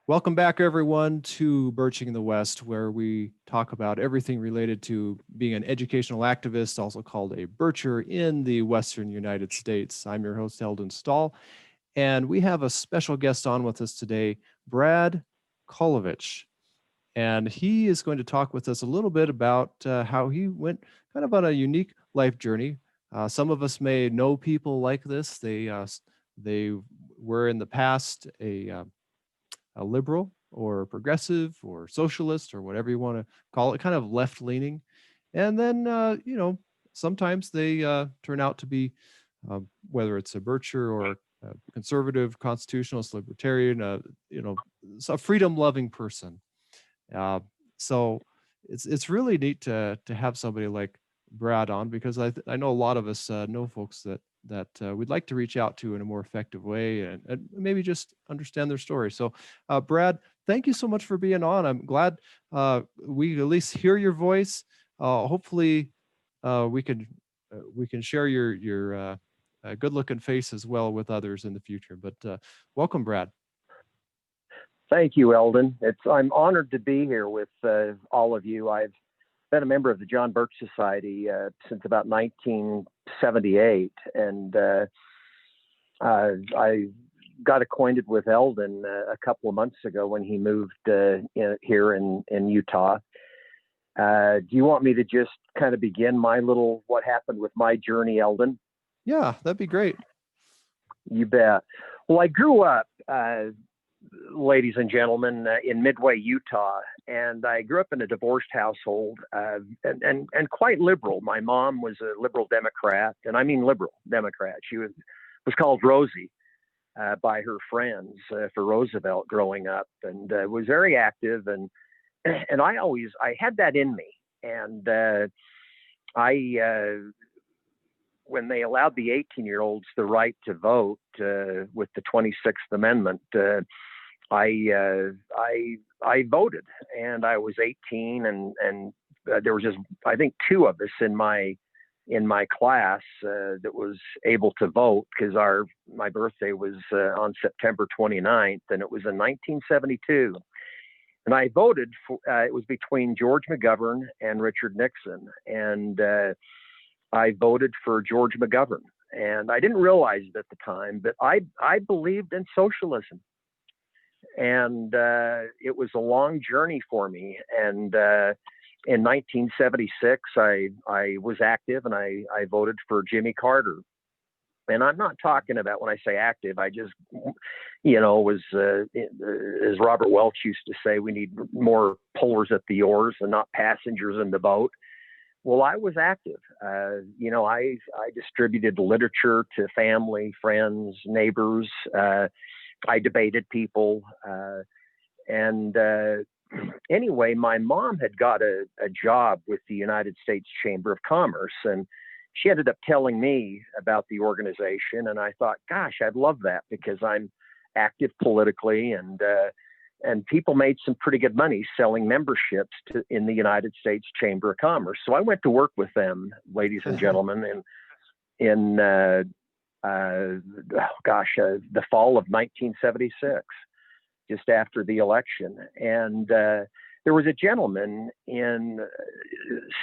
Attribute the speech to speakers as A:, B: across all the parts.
A: Welcome back, everyone, to Birching in the West, where we talk about everything related to being an educational activist, also called a Bircher in the Western United States. I'm your host, Eldon Stahl, and we have a special guest on with us today, Brad Colovich. And he is going to talk with us a little bit about how he went kind of on a unique life journey. Some of us may know people like this. They were in the past a liberal or progressive or socialist or whatever you want to call it, kind of left leaning. And then, sometimes they turn out to be, whether it's a Bircher or a conservative, constitutionalist, libertarian, a freedom loving person. Uh, so it's really neat to have somebody like Brad on, because I know a lot of us know folks that we'd like to reach out to in a more effective way, and maybe just understand their story. So, Brad, thank you so much for being on. I'm glad we at least hear your voice. Hopefully, we can share your good-looking face as well with others in the future. But welcome, Brad.
B: Thank you, Eldon. I'm honored to be here with all of you. I've been a member of the John Birch Society since about 1978, and I got acquainted with Eldon a couple of months ago when he moved here in Utah. Do you want me to just kind of begin what happened with my journey, Eldon?
A: Yeah, that'd be great.
B: You bet. Well, I grew up, ladies and gentlemen, in Midway, Utah, and I grew up in a divorced household, and quite liberal. My mom was a liberal Democrat, and I mean liberal Democrat. She was called Rosie by her friends for Roosevelt growing up, and was very active, and I had that in me, and when they allowed the 18-year-olds the right to vote with the 26th Amendment, I voted, and I was 18, and there was just, I think, two of us in my class that was able to vote, because my birthday was on September 29th, and it was in 1972. And I voted for, it was between George McGovern and Richard Nixon, and I voted for George McGovern. And I didn't realize it at the time, but I believed in socialism. And it was a long journey for me. And in 1976, I was active, and I voted for Jimmy Carter. And I'm not talking about, when I say active, I just, was, as Robert Welch used to say, we need more pullers at the oars and not passengers in the boat. Well, I was active. I distributed literature to family, friends, neighbors. I debated people. Anyway, my mom had got a job with the United States Chamber of Commerce, and she ended up telling me about the organization. And I thought, gosh, I'd love that, because I'm active politically, and people made some pretty good money selling memberships in the United States Chamber of Commerce. So I went to work with them, ladies and gentlemen, in the fall of 1976, just after the election. And there was a gentleman in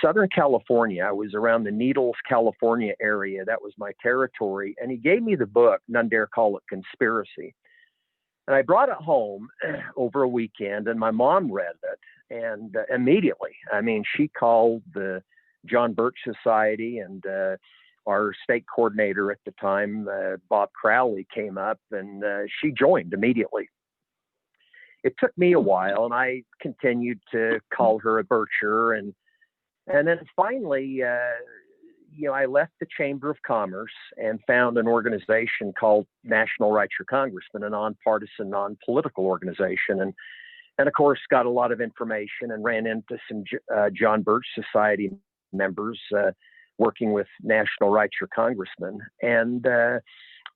B: Southern California. I was around the Needles, California area. That was my territory. And he gave me the book, None Dare Call It Conspiracy. And I brought it home over a weekend, and my mom read it. And immediately, she called the John Birch Society, and our state coordinator at the time, Bob Crowley, came up, and she joined immediately. It took me a while, and I continued to call her a Bircher, and then finally, I left the Chamber of Commerce and found an organization called National Write Your Congressman, a nonpartisan, non-political organization, and of course got a lot of information and ran into some John Birch Society members working with National Write Your Congressman. And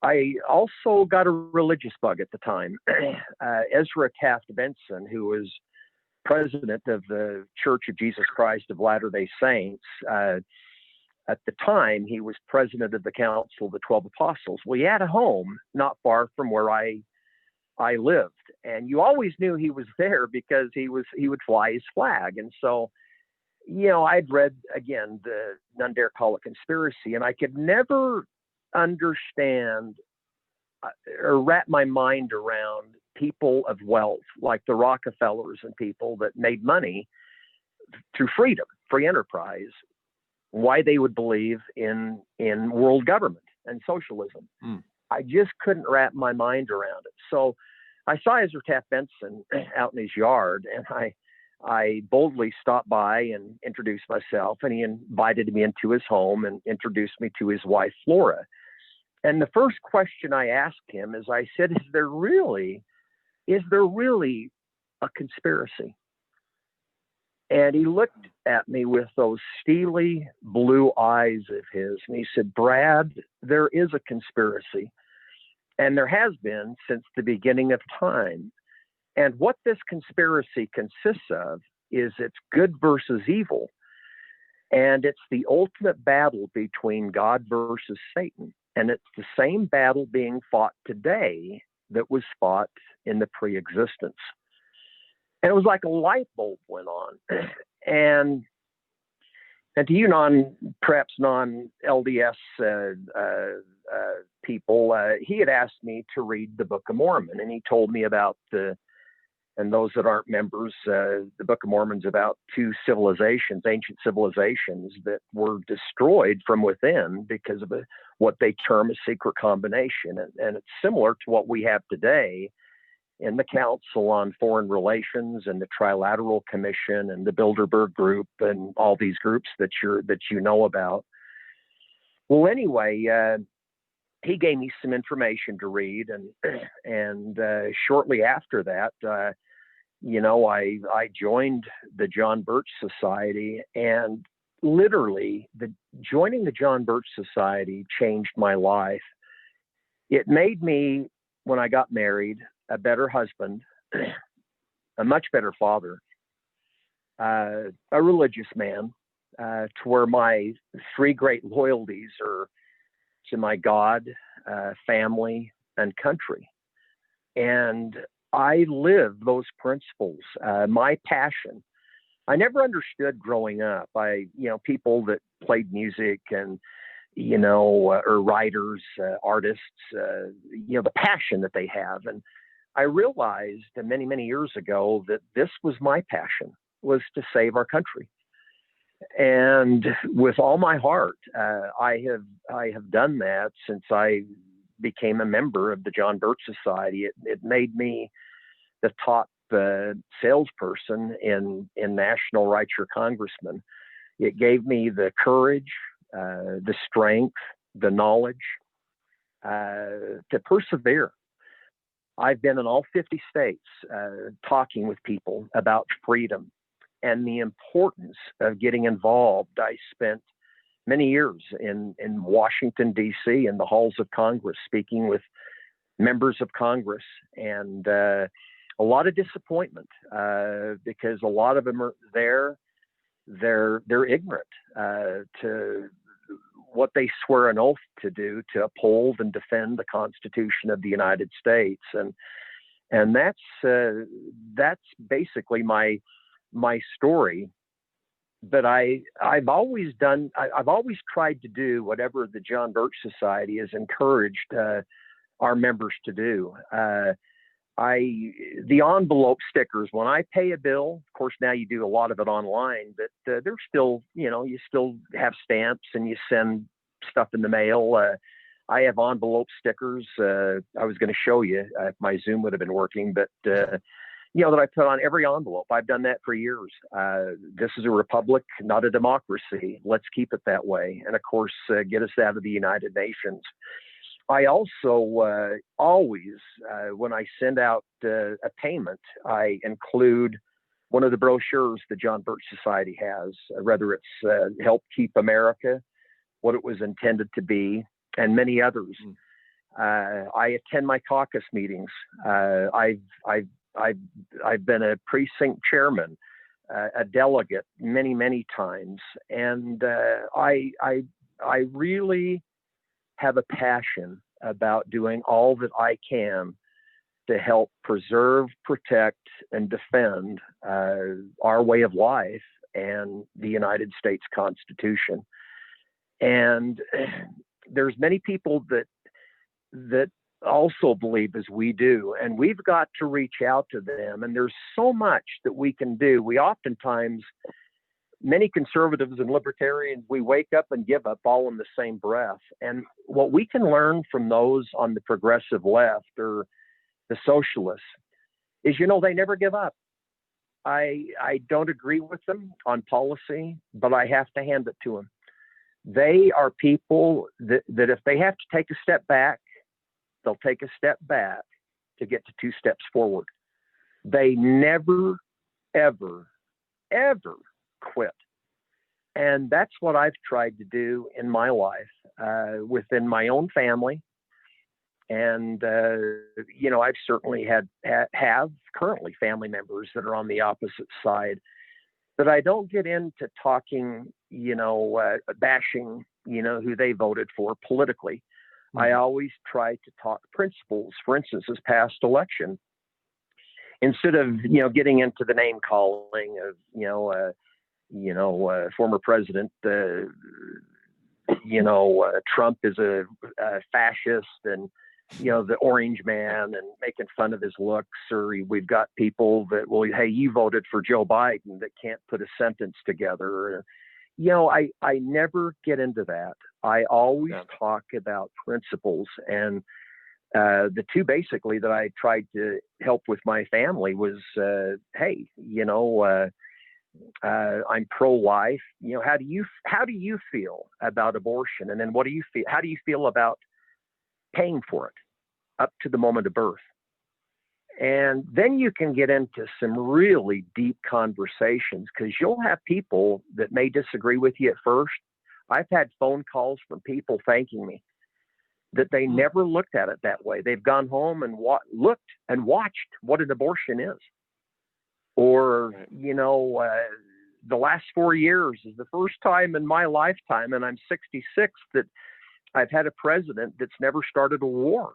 B: I also got a religious bug at the time. Ezra Taft Benson, who was president of the Church of Jesus Christ of Latter-day Saints, at the time, he was president of the Council of the 12 Apostles. Well, he had a home not far from where I lived. and you always knew he was there because he would fly his flag. And so, I'd read again the None Dare Call It Conspiracy, and I could never understand or wrap my mind around people of wealth like the Rockefellers and people that made money through freedom, free enterprise, why they would believe in world government and socialism. I just couldn't wrap my mind around it. So I saw Ezra Taft Benson out in his yard, and I boldly stopped by and introduced myself, and he invited me into his home and introduced me to his wife, Flora. And the first question I asked him is, I said, is there really a conspiracy? And he looked at me with those steely blue eyes of his, and he said, Brad, there is a conspiracy, and there has been since the beginning of time. And what this conspiracy consists of is it's good versus evil, and it's the ultimate battle between God versus Satan. And it's the same battle being fought today that was fought in the pre-existence. And it was like a light bulb went on. And to you perhaps non-LDS people, he had asked me to read the Book of Mormon, and he told me about and those that aren't members, the Book of Mormon's about two civilizations, ancient civilizations that were destroyed from within because of what they term a secret combination. And it's similar to what we have today in the Council on Foreign Relations and the Trilateral Commission and the Bilderberg Group and all these groups that you know about. Well, anyway, he gave me some information to read, and shortly after that, I joined the John Birch Society, and literally joining the John Birch Society changed my life. It made me, when I got married, a better husband, a much better father, a religious man, to where my three great loyalties are to my God, family, and country. And I live those principles. My passion. I never understood growing up. People that played music and, or writers, artists, the passion that they have. And I realized many, many years ago that this was my passion, was to save our country. And with all my heart, I have done that since I became a member of the John Birch Society. It made me the top salesperson in National Write Your Congressman. It gave me the courage, the strength, the knowledge to persevere. I've been in all 50 states talking with people about freedom and the importance of getting involved. I spent many years in Washington, D.C., in the halls of Congress, speaking with members of Congress, and a lot of disappointment because a lot of them are there. They're ignorant to what they swear an oath to do, to uphold and defend the Constitution of the United States, and that's basically my story. But I've always tried to do whatever the John Birch Society has encouraged our members to do. The envelope stickers, when I pay a bill, of course, now you do a lot of it online, but there's still, you still have stamps and you send stuff in the mail. I have envelope stickers. I was going to show you if my Zoom would have been working, but, that I put on every envelope. I've done that for years. This is a republic, not a democracy. Let's keep it that way. And of course, get us out of the United Nations. I also always, when I send out a payment, I include one of the brochures the John Birch Society has, whether it's Help Keep America, what it was intended to be, and many others. I attend my caucus meetings. I've been a precinct chairman, a delegate many, many times, and I really have a passion about doing all that I can to help preserve, protect, and defend our way of life and the United States Constitution. And there's many people that also believe as we do, and we've got to reach out to them. And there's so much that we can do. We oftentimes, many conservatives and libertarians, we wake up and give up all in the same breath. And what we can learn from those on the progressive left or the socialists is, they never give up. I don't agree with them on policy, but I have to hand it to them. They are people that if they have to take a step back, they'll take a step back to get to 2 steps forward. They never, ever, ever quit. And that's what I've tried to do in my life, within my own family. And, I've certainly have currently family members that are on the opposite side. But I don't get into talking, bashing, who they voted for politically. Mm-hmm. I always try to talk principles. For instance, this past election, instead of, getting into the name calling of, former president, Trump is a fascist and, the orange man, and making fun of his looks, or we've got people that, well, hey, you voted for Joe Biden, that can't put a sentence together. I never get into that. I always talk about principles. And the two basically that I tried to help with my family was, hey, I'm pro-life. How do you feel about abortion? And then what do you feel? How do you feel about paying for it up to the moment of birth? And then you can get into some really deep conversations, because you'll have people that may disagree with you at first. I've had phone calls from people thanking me that they never looked at it that way. They've gone home and looked and watched what an abortion is. Or, the last 4 years is the first time in my lifetime, and I'm 66, that I've had a president that's never started a war.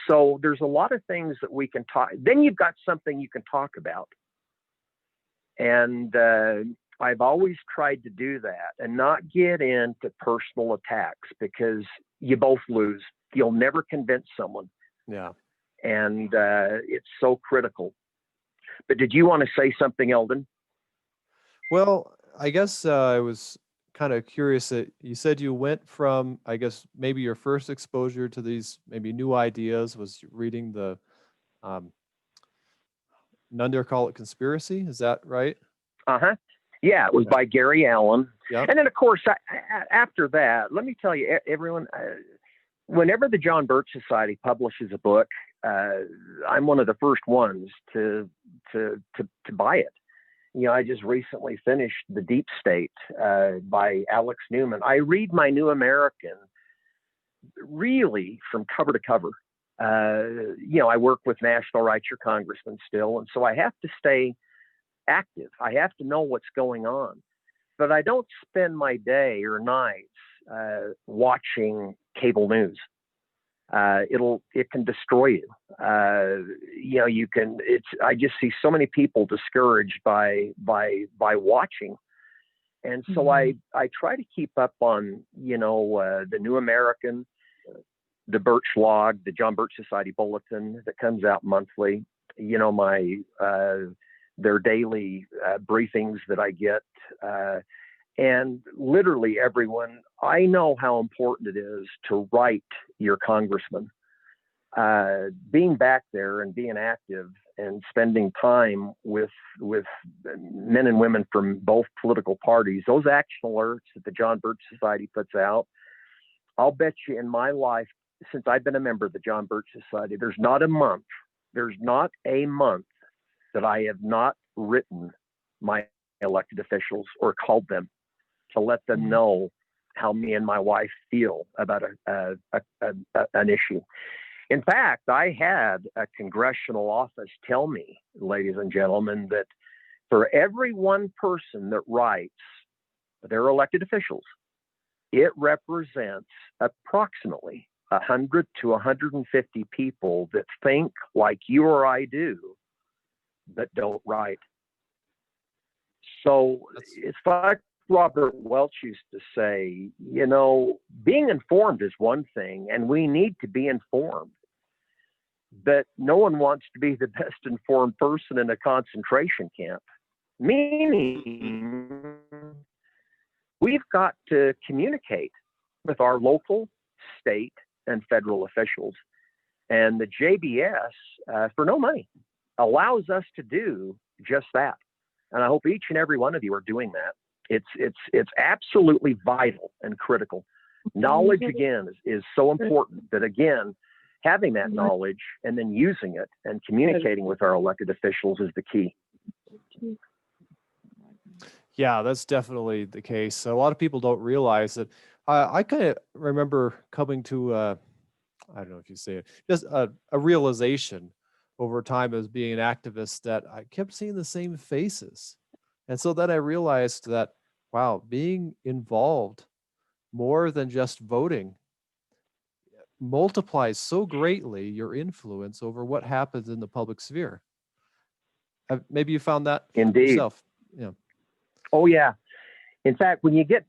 B: So there's a lot of things that we can talk. Then you've got something you can talk about. And I've always tried to do that and not get into personal attacks, because you both lose. You'll never convince someone.
A: Yeah.
B: And it's so critical. But did you want to say something, Eldon?
A: Well, I guess I was kind of curious that you said you went from, I guess, maybe your first exposure to these maybe new ideas was reading the None Dare Call It Conspiracy. Is that right?
B: Uh-huh. Yeah, it was by Gary Allen.
A: Yep.
B: And then, of course, after that, let me tell you, everyone, whenever the John Birch Society publishes a book, I'm one of the first ones to buy it. I just recently finished The Deep State by Alex Newman. I read my New American really from cover to cover. I work with National Write-Your Congressman still, and so I have to stay active. I have to know what's going on. But I don't spend my day or nights watching cable news. It can destroy you. I just see so many people discouraged by watching. And so I try to keep up on, the New American, the Birch Log, the John Birch Society Bulletin that comes out monthly, their daily briefings that I get. And literally everyone, I know how important it is to write your congressman. Being back there and being active and spending time with men and women from both political parties, those action alerts that the John Birch Society puts out, I'll bet you in my life, since I've been a member of the John Birch Society, there's not a month that I have not written my elected officials or called them to let them know how me and my wife feel about an issue. In fact, I had a congressional office tell me, ladies and gentlemen, that for every one person that writes their elected officials, it represents approximately 100 to 150 people that think like you or I do, but don't write. So it's like Robert Welch used to say, being informed is one thing, and we need to be informed. But no one wants to be the best informed person in a concentration camp. Meaning, we've got to communicate with our local, state, and federal officials. And the JBS, for no money, allows us to do just that. And I hope each and every one of you are doing that. It's absolutely vital and critical. Knowledge, again, is so important that, again, having that knowledge and then using it and communicating with our elected officials is the key.
A: Yeah, that's definitely the case. A lot of people don't realize that. I kind of remember coming to, I don't know if you say it, just a realization over time as being an activist that I kept seeing the same faces. And so then I realized that, wow, being involved more than just voting multiplies so greatly your influence over what happens in the public sphere. Maybe you found that
B: Indeed.
A: yourself. Yeah.
B: Oh, yeah. In fact, when you get,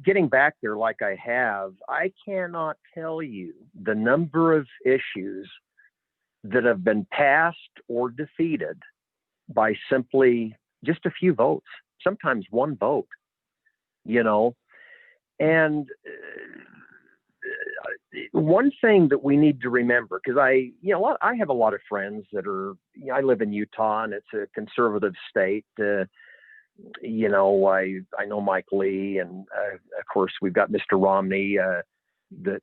B: getting back there like I have, I cannot tell you the number of issues that have been passed or defeated by simply just a few votes, sometimes one vote, And one thing that we need to remember, because I have a lot of friends that are, I live in Utah and it's a conservative state. I know Mike Lee, and of course we've got Mr. Romney, that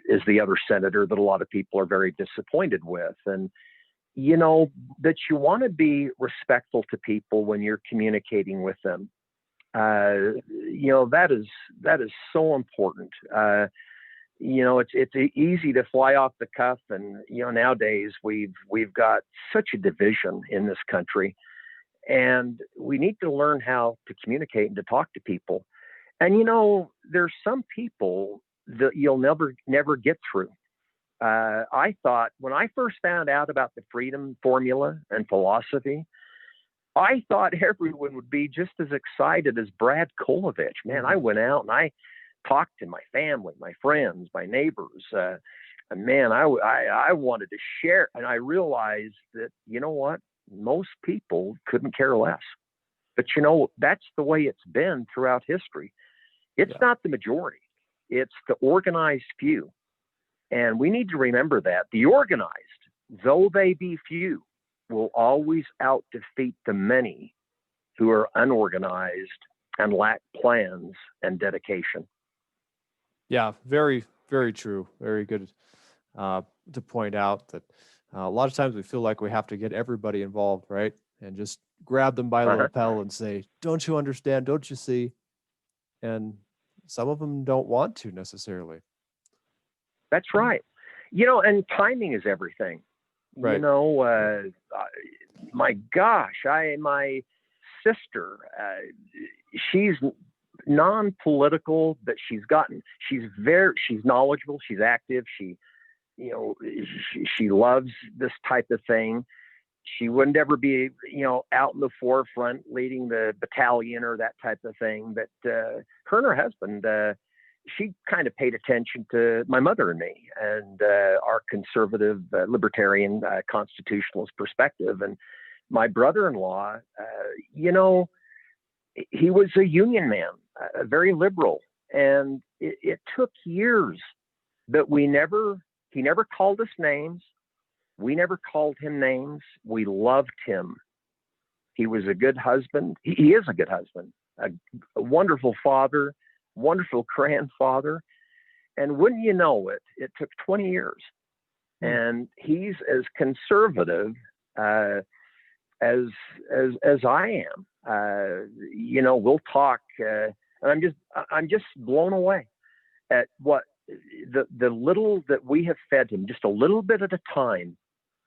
B: is the other senator that a lot of people are very disappointed with. And, that you want to be respectful to people when you're communicating with them. That is so important. It's easy to fly off the cuff, and nowadays we've got such a division in this country, and we need to learn how to communicate and to talk to people. And there's some people that you'll never get through. I thought when I first found out about the freedom formula and philosophy, I thought everyone would be just as excited as Brad Colovich. Man, I went out and I talked to my family, my friends, my neighbors. And man, I wanted to share. And I realized that, what? Most people couldn't care less. But, that's the way it's been throughout history. It's not the majority. It's the organized few. And we need to remember that. The organized, though they be few, will always out-defeat the many who are unorganized and lack plans and dedication.
A: Yeah, very, very true. Very good to point out that a lot of times we feel like we have to get everybody involved, right? And just grab them by the lapel and say, don't you understand? Don't you see? And some of them don't want to necessarily.
B: That's right. And timing is everything.
A: Right.
B: My gosh, my sister, she's non-political, but she's knowledgeable, she's active, she loves this type of thing. She wouldn't ever be, out in the forefront leading the battalion or that type of thing. But her and her husband, she kind of paid attention to my mother and me and our conservative, libertarian, constitutionalist perspective. And my brother-in-law, he was a union man, very liberal. And it took years, but he never called us names. We never called him names. We loved him. He was a good husband. He is a good husband, a wonderful father, wonderful grandfather. And wouldn't you know it, it took 20 years. And he's as conservative as I am. We'll talk, and I'm just blown away at what the little that we have fed him, just a little bit at a time,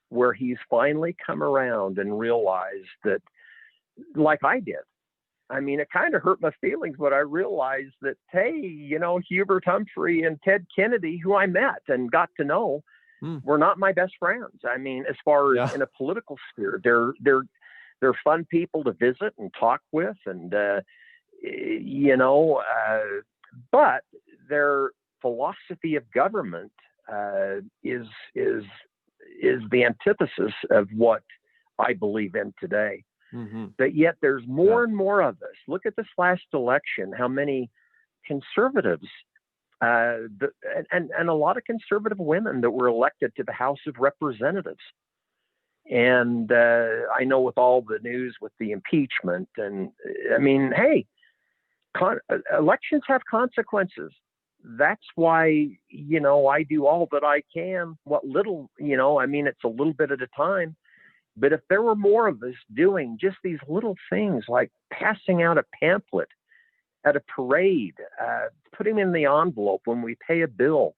B: where he's finally come around and realized that, like I did, I mean, it kind of hurt my feelings when I realized that, hey, you know, Hubert Humphrey and Ted Kennedy, who I met and got to know,
A: Mm.
B: were not my best friends. I mean, as far as
A: Yeah.
B: in a political sphere, they're fun people to visit and talk with, and you know, but their philosophy of government is the antithesis of what I believe in today.
A: Mm-hmm.
B: But yet there's more and more of us. Look at this last election, how many conservatives and a lot of conservative women that were elected to the House of Representatives. And I know with all the news with the impeachment, and I mean, hey, elections have consequences. That's why, you know, I do all that I can, what little, you know, I mean, it's a little bit at a time. But if there were more of us doing just these little things like passing out a pamphlet at a parade, putting in the envelope when we pay a bill,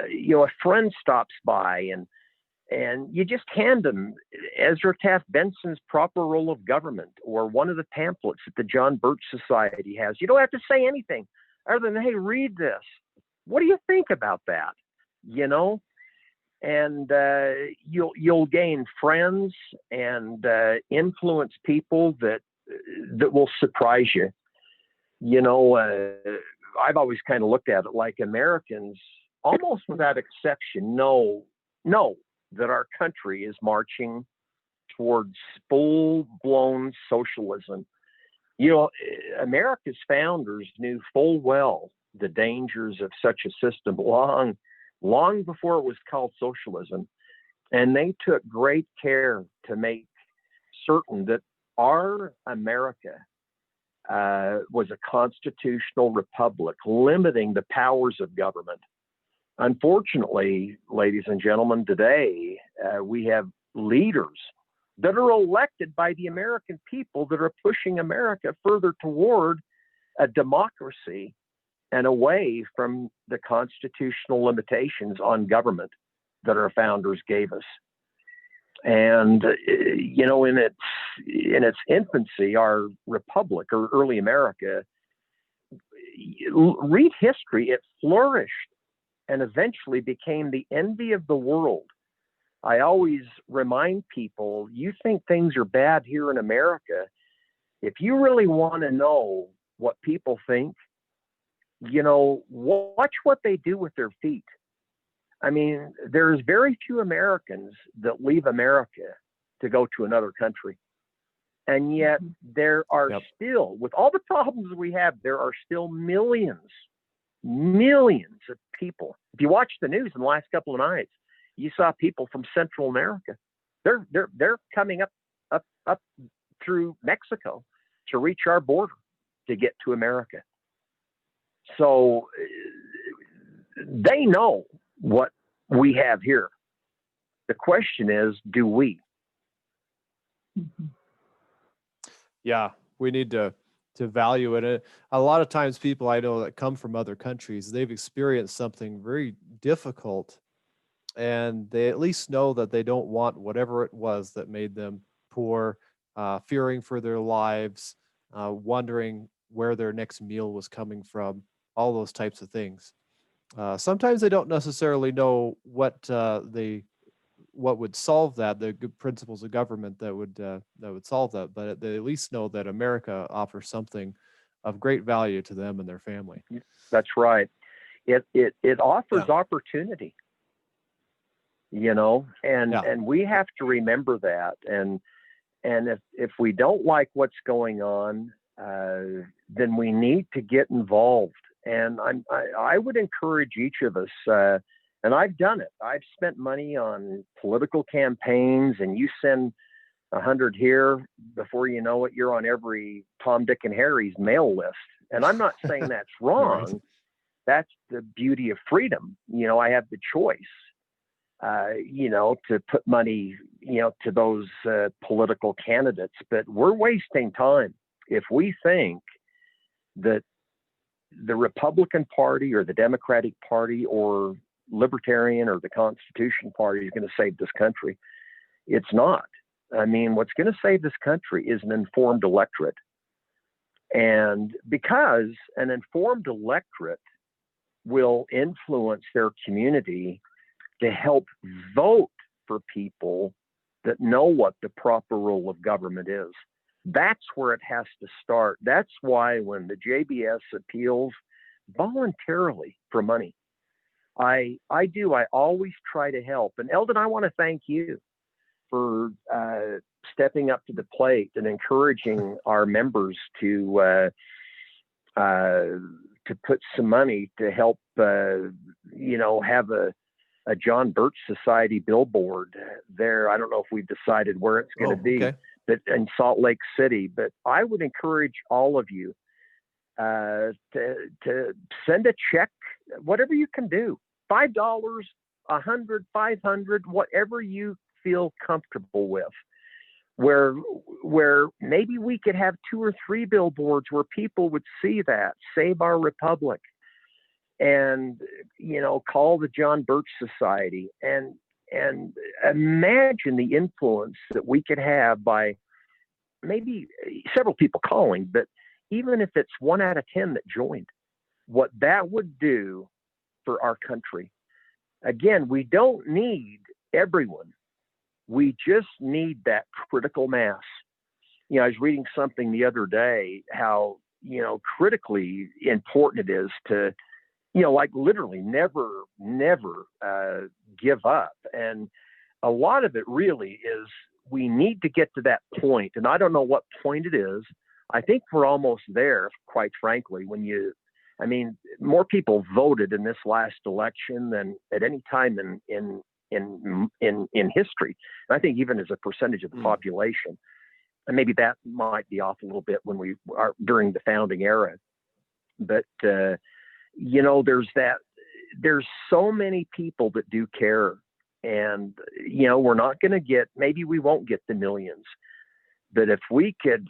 B: you know, a friend stops by and you just hand them Ezra Taft Benson's Proper Role of Government or one of the pamphlets that the John Birch Society has. You don't have to say anything other than, hey, read this. What do you think about that? You know? And you'll gain friends and influence people that will surprise you. You know, I've always kind of looked at it like Americans, almost without exception, know that our country is marching towards full-blown socialism. You know, America's founders knew full well the dangers of such a system long before it was called socialism. And they took great care to make certain that our America was a constitutional republic, limiting the powers of government. Unfortunately, ladies and gentlemen, today we have leaders that are elected by the American people that are pushing America further toward a democracy and away from the constitutional limitations on government that our founders gave us. And you know, in its infancy, our republic or early America, read history, it flourished and eventually became the envy of the world. I always remind people, you think things are bad here in America. If you really want to know what people think, you know, watch what they do with their feet. I mean, there's very few Americans that leave America to go to another country. And yet there are still, with all the problems we have, there are still millions of people. If you watch the news in the last couple of nights, you saw people from Central America. They're coming up through Mexico to reach our border to get to America. So they know what we have here. The question is, do we?
A: Yeah, we need to value it. A lot of times people I know that come from other countries, they've experienced something very difficult, and they at least know that they don't want whatever it was that made them poor, fearing for their lives, wondering where their next meal was coming from, all those types of things. Sometimes they don't necessarily know what would solve that, the good principles of government that would solve that, but they at least know that America offers something of great value to them and their family.
B: That's right. It offers opportunity, you know, and we have to remember that. And if we don't like what's going on, then we need to get involved. And I would encourage each of us, and I've done it. I've spent money on political campaigns, and you send 100 here, before you know it, you're on every Tom, Dick, and Harry's mail list. And I'm not saying that's wrong.
A: Right.
B: That's the beauty of freedom. You know, I have the choice, you know, to put money, you know, to those political candidates. But we're wasting time if we think that the Republican Party or the Democratic Party or Libertarian or the Constitution Party is going to save this country. It's not. I mean, what's going to save this country is an informed electorate. And because an informed electorate will influence their community to help vote for people that know what the proper role of government is. That's where it has to start. That's why when the JBS appeals voluntarily for money, I always try to help. And Eldon, I want to thank you for stepping up to the plate and encouraging our members to put some money to help, have a John Birch Society billboard there. I don't know if we've decided where it's going to be,
A: okay.
B: but in Salt Lake City. But I would encourage all of you to send a check, whatever you can do, $5, $100, $500, whatever you feel comfortable with. Where maybe we could have 2 or 3 billboards where people would see that, Save Our Republic, and call the John Birch Society, and imagine the influence that we could have by maybe several people calling, but even if it's 1 out of 10 that joined, what that would do for our country. Again, we don't need everyone. We just need that critical mass. I was reading something the other day, how, critically important it is to, like literally never give up. And a lot of it really is we need to get to that point. And I don't know what point it is. I think we're almost there, quite frankly, more people voted in this last election than at any time in history. And I think even as a percentage of the population, and maybe that might be off a little bit when we are during the founding era. But, there's so many people that do care, and, we're not going to maybe we won't get the millions, but if we could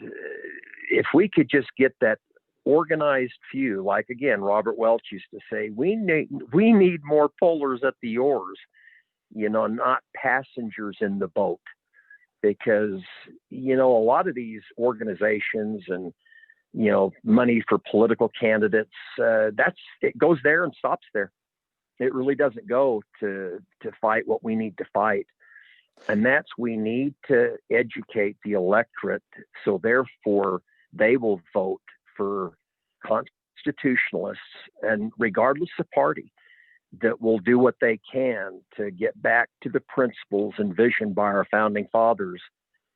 B: just get that organized few, like again, Robert Welch used to say, we need more pullers at the oars, not passengers in the boat, because, a lot of these organizations and, money for political candidates, it goes there and stops there. It really doesn't go to fight what we need to fight. And we need to educate the electorate. So therefore they will vote for constitutionalists, and regardless of party, that will do what they can to get back to the principles envisioned by our founding fathers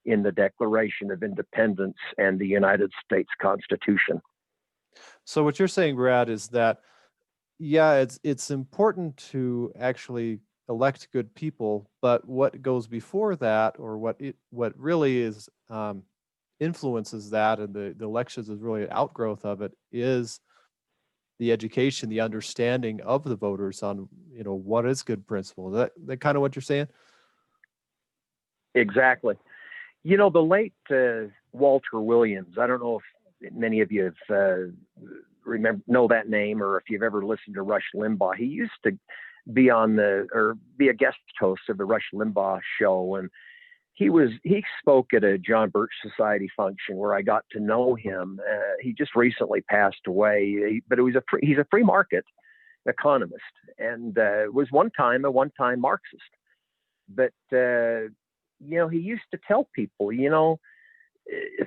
B: in the Declaration of Independence and the United States Constitution.
A: So what you're saying, Brad, is that, yeah, it's important to actually elect good people, but what goes before that, or what really is influences that, and the elections is really an outgrowth of it, is the education, the understanding of the voters on, what is good principle. That kind of what you're saying?
B: Exactly. The late Walter Williams, I don't know if many of you have know that name, or if you've ever listened to Rush Limbaugh. He used to be be a guest host of the Rush Limbaugh show, and he spoke at a John Birch Society function where I got to know him. He just recently passed away, but he's a free market economist, and was one time a Marxist. But he used to tell people,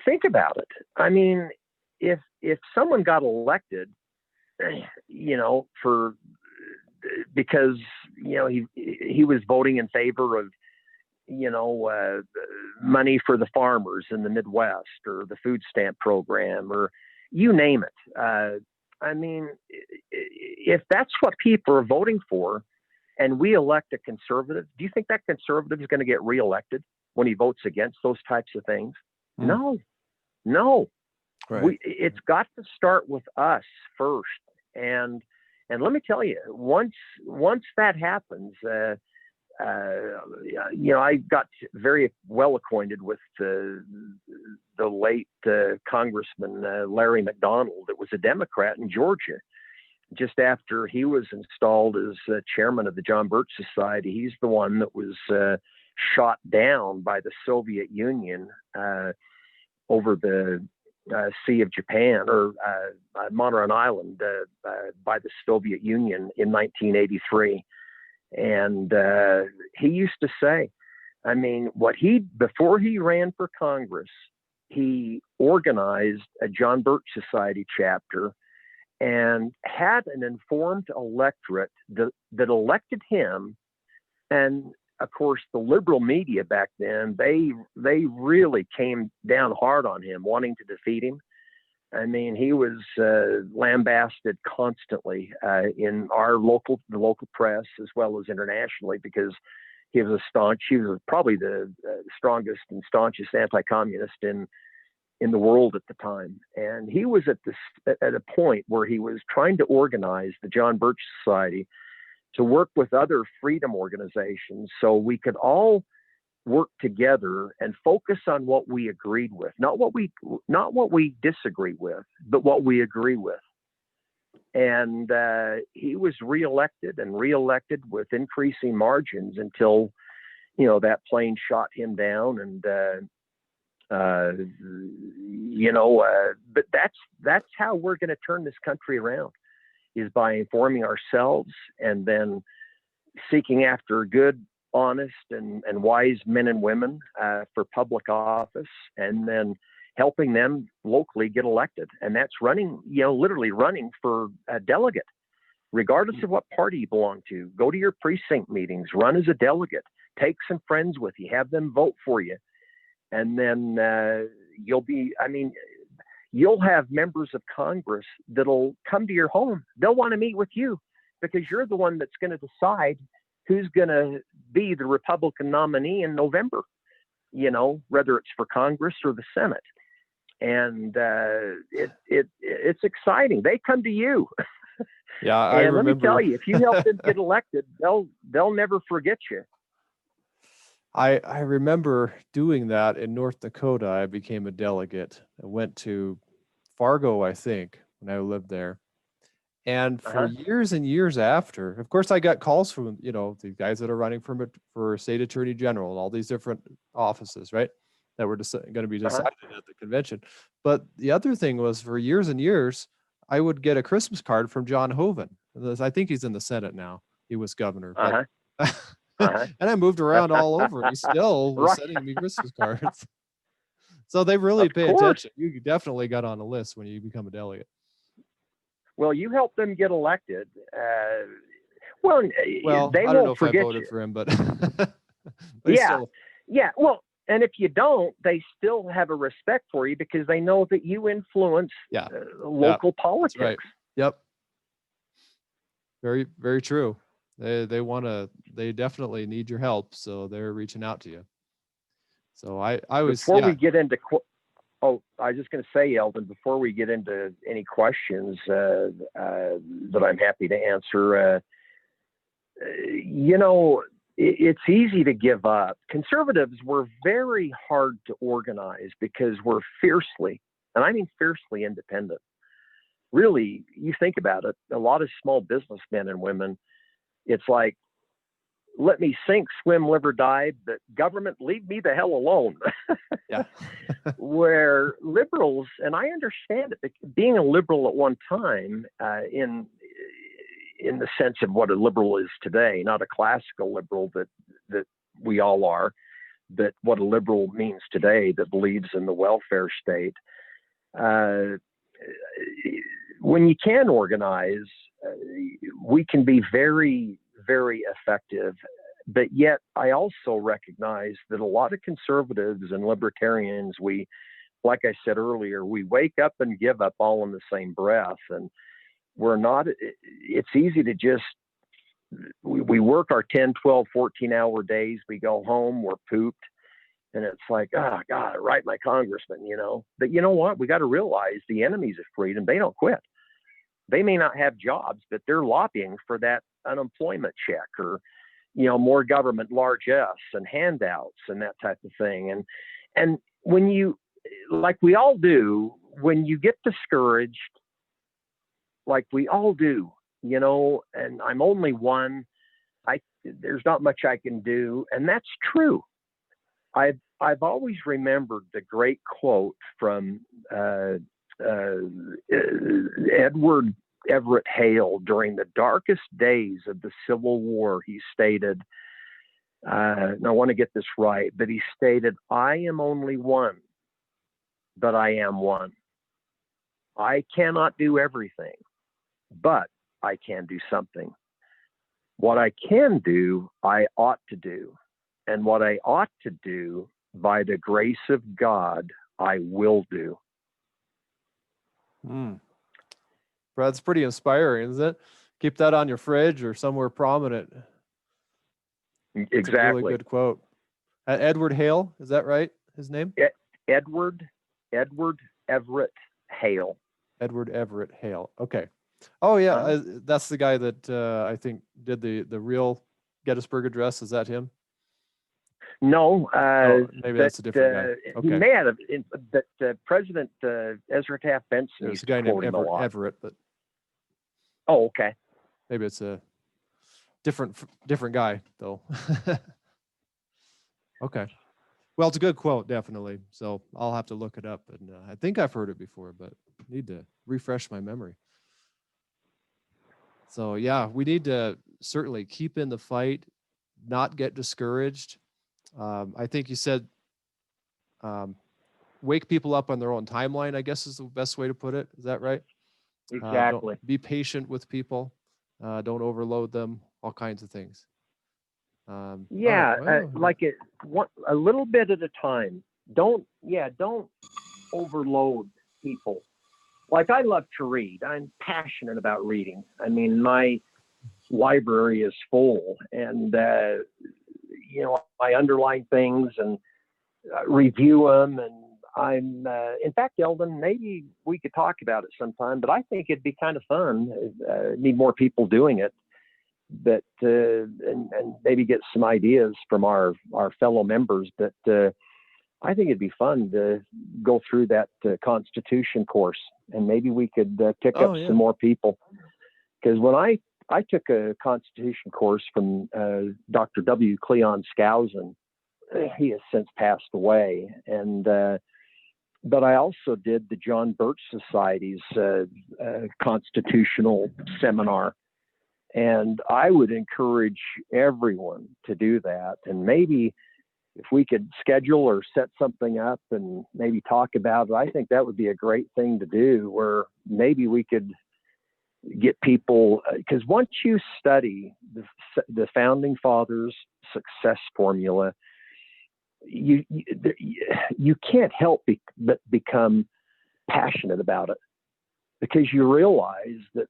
B: think about it. If someone got elected, because he was voting in favor of money for the farmers in the Midwest, or the food stamp program, or you name it. If that's what people are voting for, and we elect a conservative, do you think that conservative is going to get reelected when he votes against those types of things? No.
A: Right.
B: It's got to start with us first. And let me tell you, once that happens, I got very well acquainted with the late Congressman Larry McDonald, that was a Democrat in Georgia. Just after he was installed as chairman of the John Birch Society, he's the one that was shot down by the Soviet Union over the Sea of Japan, or Monterey Island, by the Soviet Union in 1983. And he used to say, I mean, before he ran for Congress, he organized a John Birch Society chapter and had an informed electorate that elected him. And of course, the liberal media back then, they really came down hard on him, wanting to defeat him. I mean, he was lambasted constantly in the local press, as well as internationally, because he was probably the strongest and staunchest anti-communist in the world at the time. And he was at a point where he was trying to organize the John Birch Society to work with other freedom organizations so we could all work together and focus on what we agreed with, not what we disagree with, but what we agree with. And he was reelected with increasing margins until, that plane shot him down. And but that's how we're going to turn this country around, is by informing ourselves and then seeking after good, honest, and wise men and women for public office, and then helping them locally get elected. And that's literally running for a delegate, regardless of what party you belong to. Go to your precinct meetings, run as a delegate, take some friends with you, have them vote for you. And then you'll have members of Congress that'll come to your home. They'll want to meet with you because you're the one that's going to decide who's going to be the Republican nominee in November, whether it's for Congress or the Senate. And it's exciting. They come to you.
A: Yeah, I remember.
B: Let me tell you, if you help them get elected, they'll never forget you.
A: I remember doing that in North Dakota. I became a delegate. I went to Fargo, I think, when I lived there. And for years and years after, of course, I got calls from, the guys that are running for state attorney general and all these different offices, right, that were going to be decided at the convention. But the other thing was, for years and years, I would get a Christmas card from John Hoeven. I think he's in the Senate now. He was governor. And I moved around all over. He still was sending me Christmas cards. So they really pay attention. You definitely got on a list when you become a delegate.
B: Well, you help them get elected. They
A: I don't know if I voted for him, but
B: yeah. Well, and if you don't, they still have a respect for you because they know that you influence local politics.
A: Right. Yep. Very, very true. They definitely need your help, so they're reaching out to you. So I was
B: we get into I was just going to say, Eldon, before we get into any questions that I'm happy to answer, it's easy to give up. Conservatives were very hard to organize because we're fiercely, and I mean fiercely, independent. Really, you think about it, a lot of small businessmen and women, it's like, let me sink, swim, live or die, but government, leave me the hell alone.
A: Yeah.
B: Where liberals, and I understand it, being a liberal at one time, in the sense of what a liberal is today, not a classical liberal that we all are, but what a liberal means today, that believes in the welfare state. When you can organize, we can be very, very effective. But yet I also recognize that a lot of conservatives and libertarians, like I said earlier, we wake up and give up all in the same breath. And it's easy to just, we work our 10, 12, 14-hour days. We go home, we're pooped. And it's like, God, write my congressman, But you know what? We got to realize the enemies of freedom, they don't quit. They may not have jobs, but they're lobbying for that unemployment check or, more government, large S, and handouts and that type of thing. And when you, like we all do, when you get discouraged, like we all do, and I'm only one, there's not much I can do. And that's true. I've always remembered the great quote from Edward Everett Hale during the darkest days of the Civil War. He stated, and I want to get this right, but he stated, "I am only one, but I am one. I cannot do everything, but I can do something. What I can do, I ought to do. And what I ought to do, by the grace of God, I will do."
A: That's pretty inspiring, isn't it? Keep that on your fridge or somewhere prominent. It's
B: Exactly.
A: a really good quote. Edward Hale, is that right? His name?
B: Edward Everett Hale.
A: Edward Everett Hale. Okay. Oh yeah,
B: Uh-huh.
A: that's the guy that I think did the real Gettysburg Address. Is that him?
B: No,
A: maybe that's a different guy. Okay.
B: He may have, but President Ezra Taft Benson
A: There's
B: used
A: a guy
B: to quote
A: named
B: him a lot.
A: Everett, but
B: oh, okay.
A: Maybe it's a different guy though. Okay. Well, it's a good quote, definitely. So I'll have to look it up, and I think I've heard it before, but need to refresh my memory. So yeah, we need to certainly keep in the fight, not get discouraged. I think you said wake people up on their own timeline, I guess is the best way to put it. Is that right?
B: Exactly.
A: Be patient with people. Don't overload them, all kinds of things.
B: Yeah,
A: right.
B: like a little bit at a time. Don't overload people. Like, I love to read. I'm passionate about reading. I mean, my library is full, and I underline things and review them. And I'm, in fact, Eldon, maybe we could talk about it sometime. But I think it'd be kind of fun. Need more people doing it. But and maybe get some ideas from our fellow members. But I think it'd be fun to go through that Constitution course, and maybe we could pick up some more people. Because when I took a Constitution course from Dr. W. Cleon Skousen, he has since passed away, and but I also did the John Birch Society's constitutional seminar. And I would encourage everyone to do that. And maybe if we could schedule or set something up and maybe talk about it, I think that would be a great thing to do, where maybe we could get people, because once you study the Founding Fathers' success formula, you can't help but become passionate about it. Because you realize that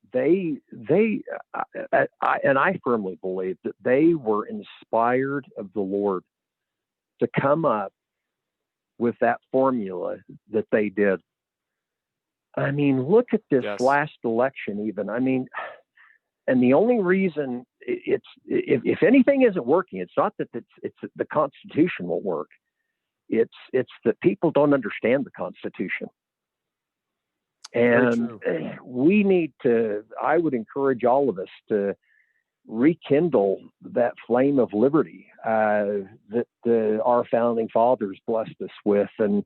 B: and I firmly believe that they were inspired of the Lord to come up with that formula that they did. I mean, look at this last election, even. I mean, and the only reason it's, if anything isn't working, it's not that it's the Constitution won't work. It's that people don't understand the Constitution. And we need to, I would encourage all of us to rekindle that flame of liberty that our founding fathers blessed us with. And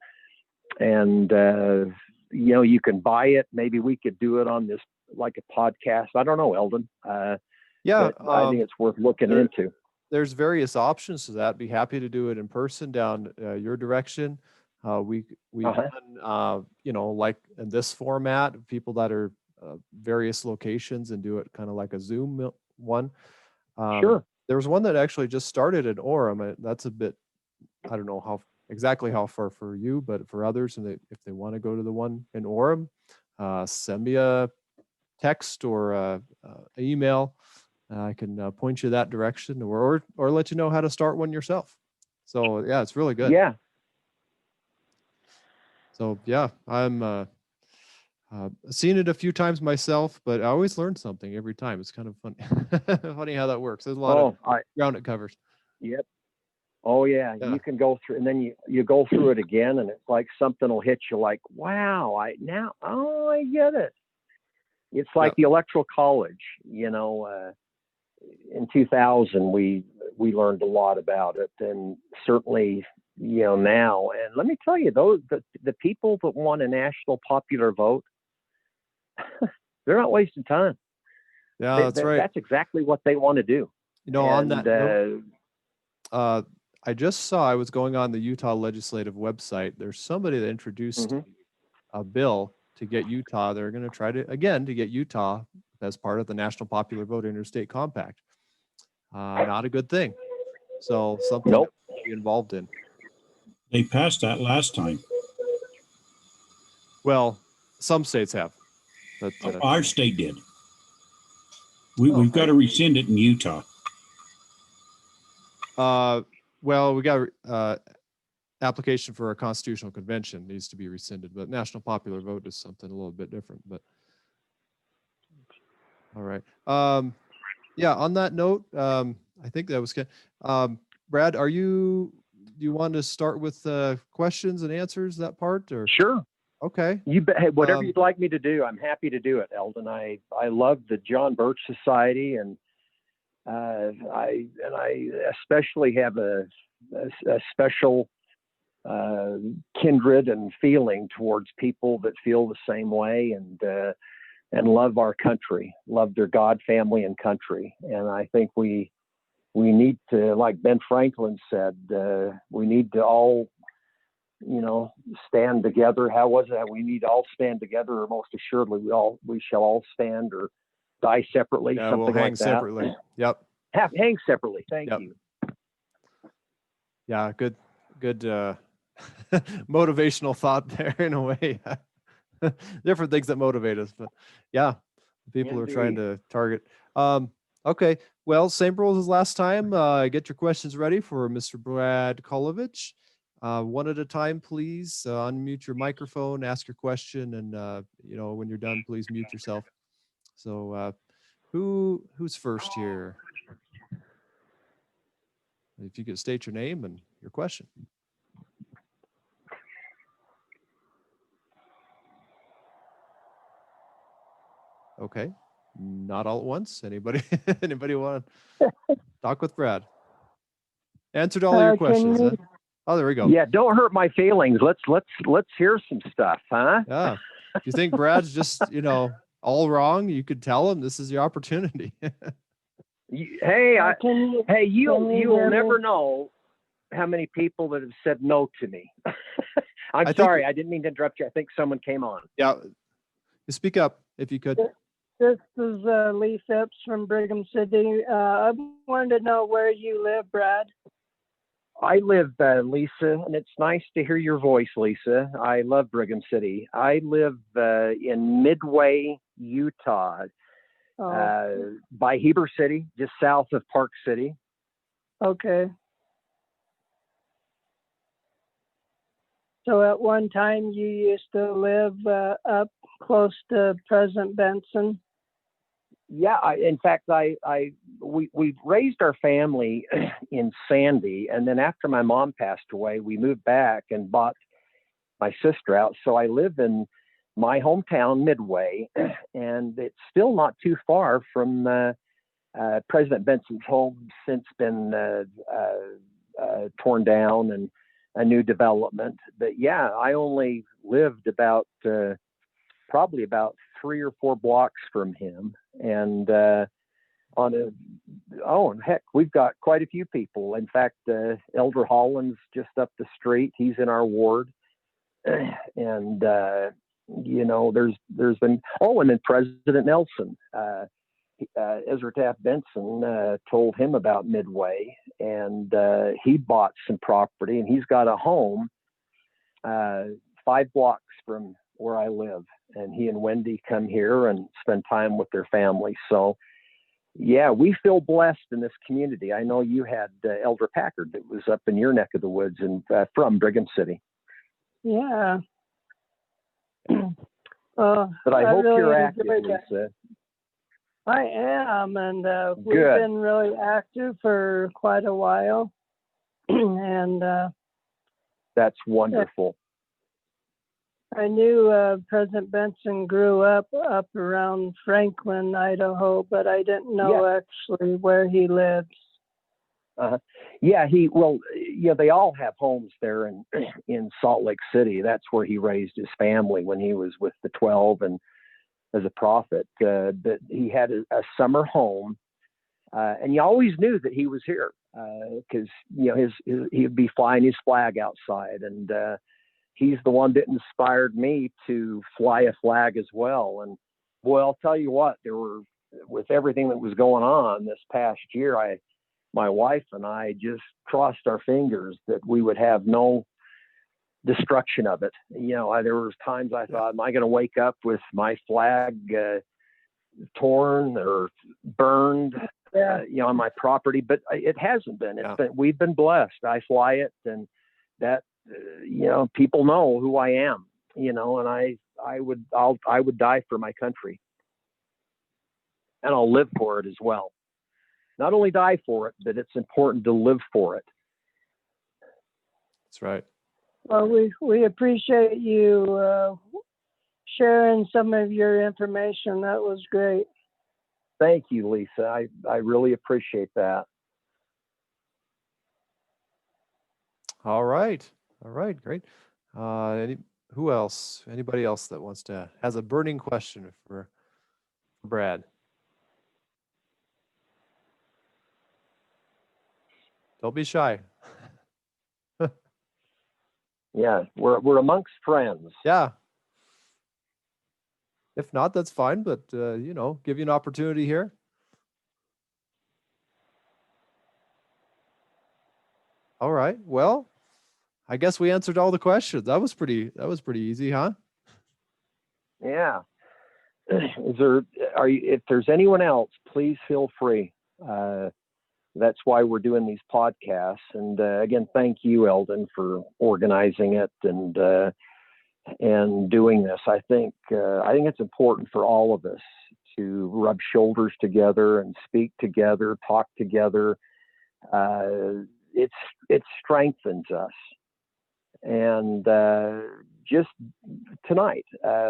B: you can buy it. Maybe we could do it on this, like a podcast. I don't know, Eldon. I think it's worth looking into.
A: There's various options to that. Be happy to do it in person down your direction. We've done, like in this format, people that are various locations, and do it kind of like a Zoom one.
B: Sure.
A: There was one that actually just started in Orem. That's a bit, I don't know exactly how far for you, but for others, and if they want to go to the one in Orem, send me a text or an email. I can point you that direction, or let you know how to start one yourself. So yeah, it's really good.
B: Yeah.
A: So yeah, I'm seen it a few times myself, but I always learn something every time. It's kind of funny, funny how that works. There's a lot of ground it covers.
B: Yep. Oh yeah. You can go through, and then you go through it again, and it's like something will hit you, like, wow, I get it. It's like the Electoral College. In 2000, we learned a lot about it, and certainly now. And let me tell you, the people that want a national popular vote, they're not wasting time.
A: Yeah, that's right.
B: That's exactly what they want to do.
A: On that note, I just saw, I was going on the Utah legislative website. There's somebody that introduced a bill to get Utah. They're going to try to get Utah as part of the National Popular Vote Interstate Compact. Not a good thing. So something to be involved in.
C: They passed that last time.
A: Well, some states have. But
C: our state did. We've got to rescind it in Utah.
A: Well, we got application for a constitutional convention needs to be rescinded, but national popular vote is something a little bit different. But all right. Yeah. On that note, I think that was good. Brad, do you want to start with questions and answers, that part, or?
B: Sure.
A: Okay.
B: You bet. Hey, whatever you'd like me to do, I'm happy to do it, Eldon. I love the John Birch Society, and I especially have a special kindred and feeling towards people that feel the same way and love our country, love their God, family, and country. And I think we need to, like Ben Franklin said, we need to all, stand together. How was that? We need to all stand together, or most assuredly we shall all stand or die separately.
A: Yeah,
B: something
A: we'll hang
B: like that.
A: separately. Yep.
B: Hang separately. Thank you.
A: Yeah, good motivational thought there in a way. Different things that motivate us, but yeah, people are trying to target. Okay, well, same rules as last time. Get your questions ready for Mr. Brad Colovich. One at a time, please. Unmute your microphone, ask your question, and when you're done, please mute yourself. So, who's first here? If you could state your name and your question. Okay, not all at once. Anybody want to talk with Brad? Answered all your questions. Huh? Oh, there we go.
B: Yeah, don't hurt my feelings. Let's hear some stuff, huh?
A: Yeah. If you think Brad's just all wrong, you could tell him this is your opportunity.
B: You'll never know how many people that have said no to me. I'm sorry, I didn't mean to interrupt you. I think someone came on.
A: Yeah, speak up if you could.
D: This is Lee Phipps from Brigham City. I wanted to know where you live, Brad.
B: I live, Lisa, and it's nice to hear your voice, Lisa. I love Brigham City. I live in Midway, Utah, by Heber City, just south of Park City.
D: Okay. So at one time you used to live up close to President Benson?
B: Yeah, in fact, we raised our family in Sandy, and then after my mom passed away, we moved back and bought my sister out. So I live in my hometown, Midway, and it's still not too far from President Benson's home, since been torn down and a new development. But yeah, I only lived about probably about 3 or 4 blocks from him. And heck, we've got quite a few people. In fact, Elder Holland's just up the street. He's in our ward. And there's been and then President Nelson, Ezra Taft Benson told him about Midway, and he bought some property, and he's got a home 5 blocks from where I live, and he and Wendy come here and spend time with their family. So yeah, we feel blessed in this community. I know you had Elder Packard that was up in your neck of the woods and from Brigham City.
D: Yeah.
B: But I hope
D: really
B: you're active, Lisa.
D: I am, and we've been really active for quite a while. And
B: that's wonderful.
D: I knew President Benson grew up around Franklin, Idaho, but I didn't know actually where he lives.
B: Yeah, they all have homes there in Salt Lake City. That's where he raised his family when he was with the 12 and as a prophet. But he had a summer home, and you always knew that he was here because he'd be flying his flag outside, and he's the one that inspired me to fly a flag as well. And boy, I'll tell you what, with everything that was going on this past year, my wife and I just crossed our fingers that we would have no destruction of it. There was times I thought, am I going to wake up with my flag torn or burned, on my property? But it hasn't been. We've been blessed. I fly it, and that, people know who I am, and I would die for my country, and I'll live for it as well. Not only die for it, but it's important to live for it.
A: That's right.
D: Well, we appreciate you sharing some of your information. That was great.
B: Thank you, Lisa. I really appreciate that.
A: All right. Great. Who else? Anybody else that has a burning question for Brad? Don't be shy.
B: Yeah, we're amongst friends.
A: Yeah. If not, that's fine, but give you an opportunity here. All right. Well, I guess we answered all the questions. That was pretty easy, huh?
B: Yeah. If there's anyone else, please feel free. That's why we're doing these podcasts. And again, thank you, Eldon, for organizing it and doing this. I think it's important for all of us to rub shoulders together and speak together, talk together. It strengthens us. And just tonight,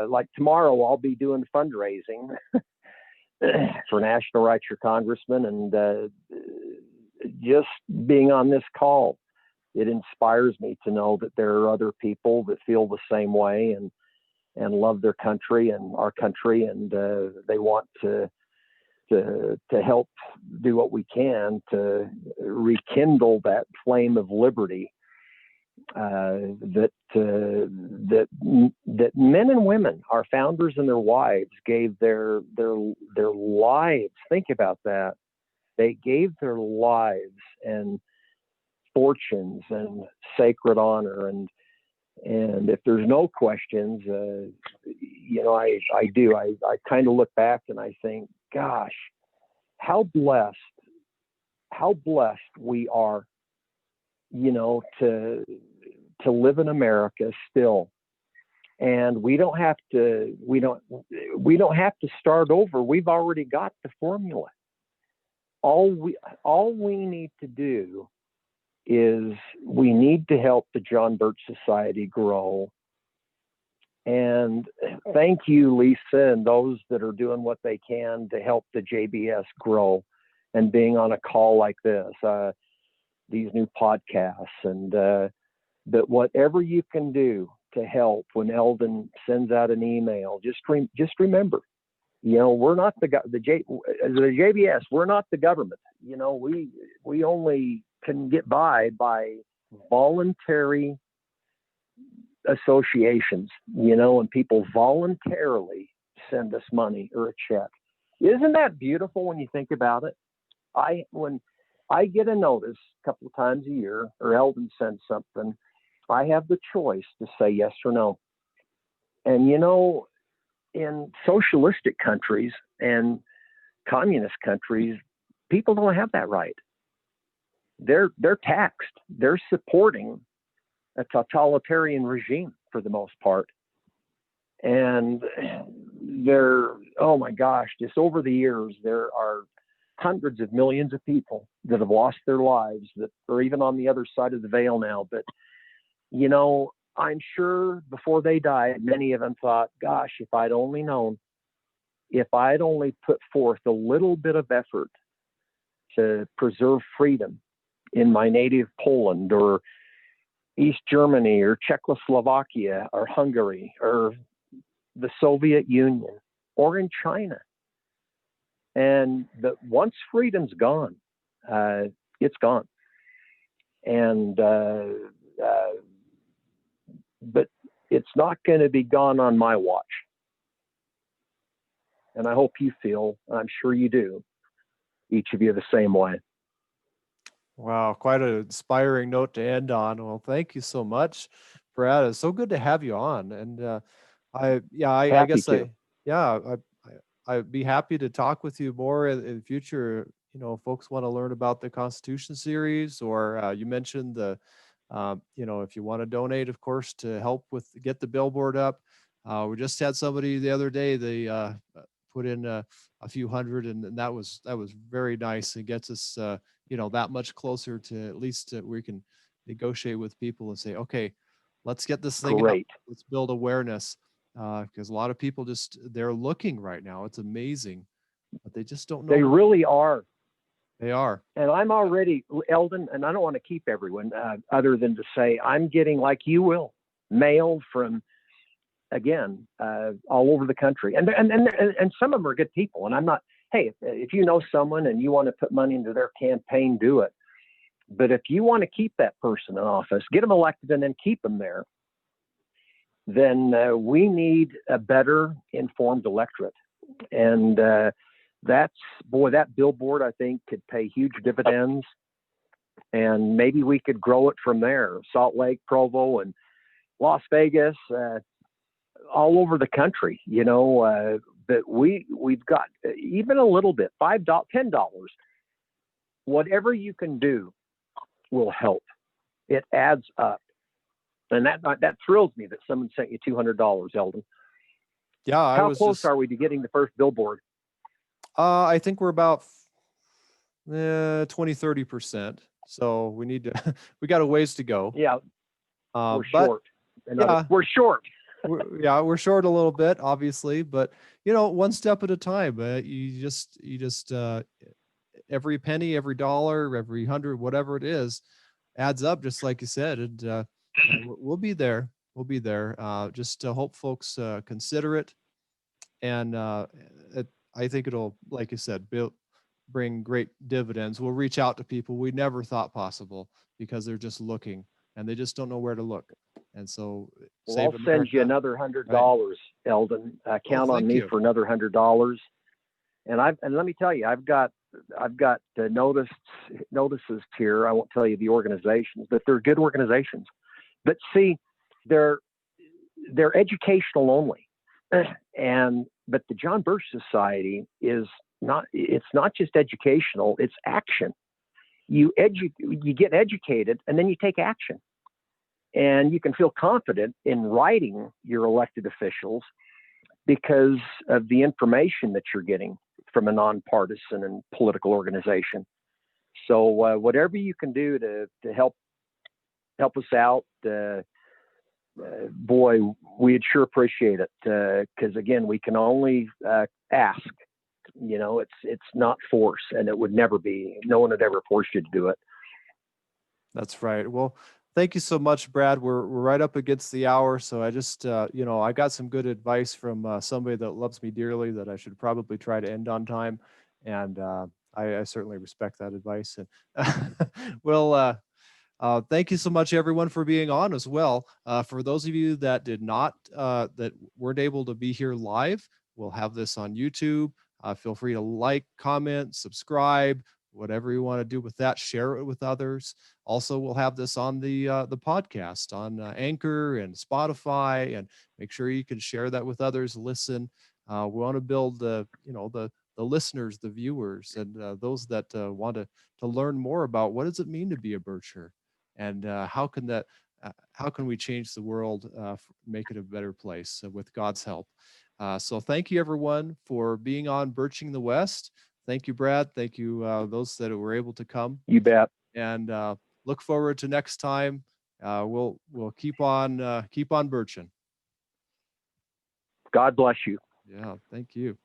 B: like tomorrow, I'll be doing fundraising for National Write Your Congressman, and just being on this call, it inspires me to know that there are other people that feel the same way and love their country and our country, and they want to help do what we can to rekindle that flame of liberty that men and women, our founders and their wives, gave their lives. Think about that. They gave their lives and fortunes and sacred honor. And if there's no questions, I kind of look back and I think, gosh, how blessed we are, to live in America still. And we don't have to start over. We've already got the formula. All we need to do is we need to help the John Birch Society grow. And thank you, Lisa, and those that are doing what they can to help the JBS grow, and being on a call like this, these new podcasts, and but whatever you can do to help. When Eldon sends out an email, just remember, we're not the JBS. We're not the government. We only can get by voluntary associations, and people voluntarily send us money or a check. Isn't that beautiful when you think about it? When I get a notice a couple of times a year, or Eldon sends something, I have the choice to say yes or no. And in socialistic countries and communist countries, people don't have that right. They're taxed. They're supporting a totalitarian regime for the most part. And oh my gosh, just over the years, there are hundreds of millions of people that have lost their lives that are even on the other side of the veil now. But, I'm sure before they died, many of them thought, gosh, if I'd only known, if I'd only put forth a little bit of effort to preserve freedom in my native Poland or East Germany or Czechoslovakia or Hungary or the Soviet Union or in China. And once freedom's gone, it's gone. And but it's not going to be gone on my watch. And I hope you feel, I'm sure you do, each of you the same way.
A: Wow, quite an inspiring note to end on. Well, thank you so much, Brad. It's so good to have you on. And I
B: Happy
A: guess
B: to.
A: I'd be happy to talk with you more in the future. You know, if folks want to learn about the Constitution series, or you mentioned the, you know, if you want to donate, of course, to help with get the billboard up. We just had somebody the other day. They put in a few hundred, and that was very nice. It gets us, you know, that much closer to at least we can negotiate with people and say, okay, let's get this thing up.
B: Great.
A: Let's build awareness, because a lot of people they're looking right now. It's amazing, but they just don't know.
B: They really are.
A: They are.
B: And I'm already, Eldon, and I don't want to keep everyone other than to say I'm getting, like you will, mail from, again, all over the country. And some of them are good people. And I'm not, hey, if you know someone and you want to put money into their campaign, do it. But if you want to keep that person in office, get them elected and then keep them there, then we need a better informed electorate. And that billboard, I think, could pay huge dividends. And maybe we could grow it from there. Salt Lake, Provo, and Las Vegas, all over the country, you know. But we've got even a little bit, $5, $10. Whatever you can do will help. It adds up. And that thrills me that someone sent you $200, Eldon.
A: Yeah,
B: How close are we to getting the first billboard?
A: I think we're about 20-30%. So we need to we got a ways to go.
B: Yeah, we're
A: but,
B: short. We're short.
A: We're short a little bit, obviously, but you know, one step at a time. You just every penny, every dollar, every hundred, whatever it is, adds up. Just like you said, and we'll be there. We'll be there. Just to hope folks consider it, and I think it'll, like you said, bring great dividends. We'll reach out to people we never thought possible because they're just looking and they just don't know where to look. And so,
B: I'll send you another $100, right? Eldon. Count on me for another $100. And let me tell you, I've got notices here. I won't tell you the organizations, but they're good organizations. But see, they're educational only, but the John Birch Society is not. It's not just educational; it's action. You get educated, and then you take action, and you can feel confident in writing your elected officials because of the information that you're getting from a nonpartisan and political organization. So whatever you can do to help us out, boy, we'd sure appreciate it. Because again, we can only ask. You know, it's not force, and it would never be. No one would ever force you to do it.
A: That's right. Well, thank you so much, Brad. We're right up against the hour, so I just I got some good advice from somebody that loves me dearly that I should probably try to end on time, and I certainly respect that advice. And well, thank you so much, everyone, for being on as well. For those of you that that weren't able to be here live, we'll have this on YouTube. Feel free to like, comment, subscribe, whatever you want to do with that. Share it with others. Also, we'll have this on the podcast on Anchor and Spotify, and make sure you can share that with others. Listen, we want to build the listeners, the viewers, and those that want to learn more about what does it mean to be a Bircher, and how can we change the world, make it a better place with God's help. So thank you, everyone, for being on Birching the West. Thank you, Brad. Thank you, those that were able to come.
B: You bet.
A: And look forward to next time. We'll keep on birching.
B: God bless you.
A: Yeah, thank you.